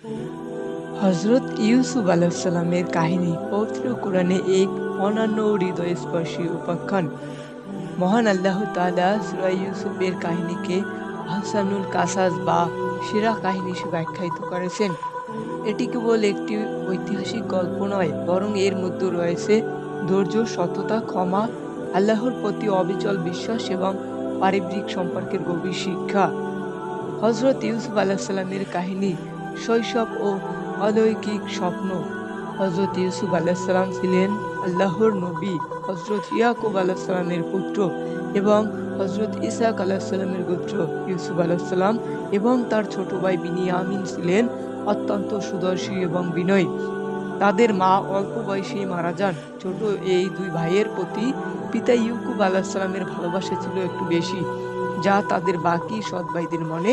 হজরত ইউসুফ আলাইসাল্লামের কাহিনী পবিত্র কোরআনে এক অনন্য ও হৃদয়স্পর্শী উপাখ্যান। মহান আল্লাহ তাআলা সূরা ইউসুফের কাহিনীকে আহসানুল কাসাস বা সেরা কাহিনী হিসেবে আখ্যায়িত করেছেন। এটি কেবল একটি ঐতিহাসিক গল্প নয়, বরং এর মধ্যে রয়েছে ধৈর্য, সততা, ক্ষমা, আল্লাহর প্রতি অবিচল বিশ্বাস এবং পারিবারিক সম্পর্কের গভীর শিক্ষা। হজরত ইউসুফ আলাইসাল্লামের কাহিনী শৈশব ও অলৌকিক স্বপ্ন। হজরত ইউসুফ আলাইসাল্লাম ছিলেন আল্লাহর নবী, হজরত ইয়াকুব আলাইসাল্লামের পুত্র এবং হজরত ইসহাক আলাইসাল্লামের গোত্র। ইউসুফ আলাইসাল্লাম এবং তার ছোট ভাই বিনিয়ামিন ছিলেন অত্যন্ত সুদর্শী এবং বিনয়ী। তাদের মা অল্প বয়সেই মারা যান। ছোট এই দুই ভাইয়ের প্রতি পিতা ইয়াকুব আলাইসাল্লামের ভালোবাসা ছিল একটু বেশি, যা তাদের বাকি সৎ ভাইদের মনে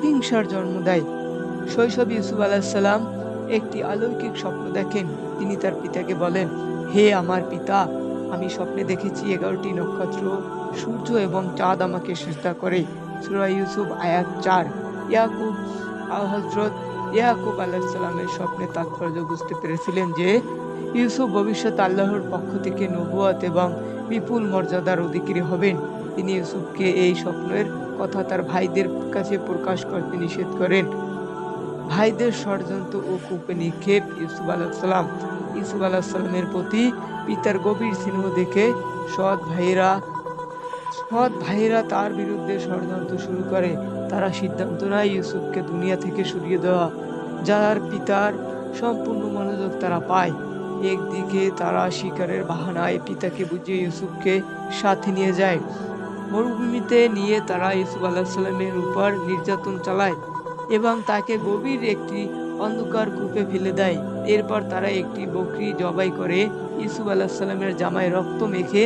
হিংসার জন্ম দেয়। শৈশবে ইউসুফ আলাইসাল্লাম একটি অলৌকিক স্বপ্ন দেখেন। তিনি তার পিতাকে বলেন, হে আমার পিতা, আমি স্বপ্নে দেখেছি 11টি নক্ষত্র, সূর্য এবং চাঁদ আমাকে সিজদা করে। সূরা ইউসুফ আয়াত 4। হযরত ইয়াকুব আলাইহিসসালামের স্বপ্নের তাৎপর্য বুঝতে পেরেছিলেন যে ইউসুফ ভবিষ্যতে আল্লাহর পক্ষ থেকে নবুয়ত এবং বিপুল মর্যাদার অধিকারী হবেন। তিনি ইউসুফকে এই স্বপ্নের কথা তার ভাইদের কাছে প্রকাশ করতে নিষেধ করেন। ভাইদের ষড়যন্ত্র ও কূপে নিক্ষেপ। ইউসুফ আলাইহিসসালামের প্রতি পিতার গভীর স্নেহ দেখে সৎ ভাইয়েরা তার বিরুদ্ধে ষড়যন্ত্র শুরু করে। তারা সিদ্ধান্ত নেয় ইউসুফকে দুনিয়া থেকে সরিয়ে দেওয়া, যার পিতার সম্পূর্ণ মনোযোগ তারা পায়। একদিকে তারা শিকারের বাহানায় পিতাকে বুঝিয়ে ইউসুফকে সাথে নিয়ে যায়। মরুভূমিতে নিয়ে তারা ইউসুফ আলাইহিসসালামের উপর নির্যাতন চালায় এবং তাকে গভীর একটি অন্ধকার কূপে ফেলে দেয়। এরপর তারা একটি বকরি জবাই করে ইউসুফ আলাইহিসসালামের জামায় রক্ত মেখে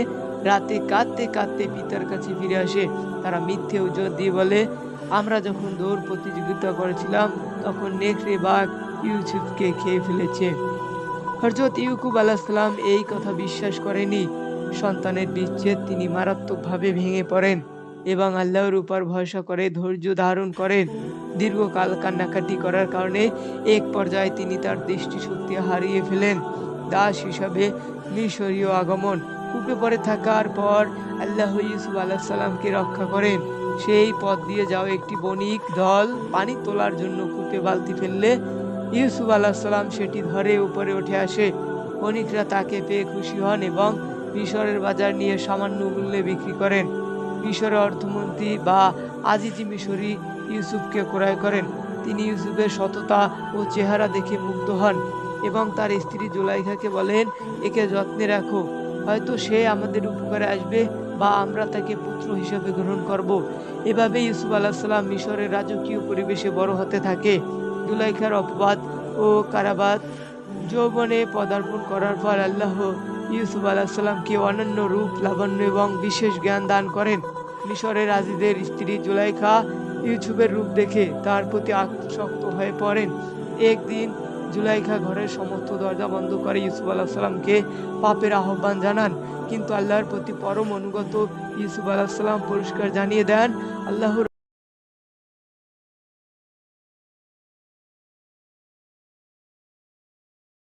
রাতে কাঁদতে কাঁদতে পিতার কাছে ফিরে আসে। তারা মিথ্যে অজুহাত দিয়ে বলে, আমরা যখন দৌড় প্রতিযোগিতা করেছিলাম তখন নেকড়ে বাঘ ইউসুফকে খেয়ে ফেলেছে। হযরত ইয়াকুব আলাইহিসসালাম এই কথা বিশ্বাস করেনি। সন্তানের বিচ্ছেদ তিনি মারাত্মকভাবে ভেঙে পড়েন এবং আল্লাহর উপর ভরসা করে ধৈর্য ধারণ করেন। দীর্ঘকাল কান্নাকাটি করার কারণে এক পর্যায়ে তিনি তার দৃষ্টিশক্তি হারিয়ে ফেলেন। দাস হিসাবে মিশরীয় আগমন। কূপে পড়ে থাকার পর আল্লাহ ইউসুফ আলাইহিসসালামকে রক্ষা করেন। সেই পথ দিয়ে যাওয়া একটি বণিক দল পানি তোলার জন্য কূপে বালতি ফেললে ইউসুফ আলাইহিসসালাম সেটি ধরে উপরে উঠে আসে। বণিকরা তাকে পেয়ে খুশি হন এবং মিশরের বাজার নিয়ে সামান্য মূল্যে বিক্রি করেন। মিশরের অর্থমন্ত্রী বা আজিজি মিশরি ইউসুফকে ক্রয় করেন। তিনি ইউসুফের সততা ও চেহারা দেখে মুগ্ধ হন এবং তার স্ত্রী জুলাইখাকে বলেন, একে যত্নে রাখো, হয়তো সে আমাদের উপকারে আসবে বা আমরা তাকে পুত্র হিসেবে গ্রহণ করব। এভাবে ইউসুফ আলাইহিসসালাম মিশরের রাজকীয় পরিবেশে বড় হতে থাকে। জুলাইখার অপবাদ ও কারাবাস যৌবনে পদার্পণ করার পর আল্লাহ ইউসুফ আলাইহিসসালামকে অনন্য রূপ, লাবণ্য এবং বিশেষ জ্ঞান দান করেন। মিশরের রাজীদের স্ত্রী জুলাইখা ইউসুফের রূপ দেখে তার প্রতি আসক্ত হয়ে পড়েন। একদিন জুলাইখা ঘরের সমস্ত দরজা বন্ধ করে ইউসুফ আলাইহিসসালামকে পাপের আহ্বান জানান, কিন্তু আল্লাহর প্রতি পরম অনুগত ইউসুফ আলাইহিসসালাম পরিষ্কার জানিয়ে দেন, আল্লাহর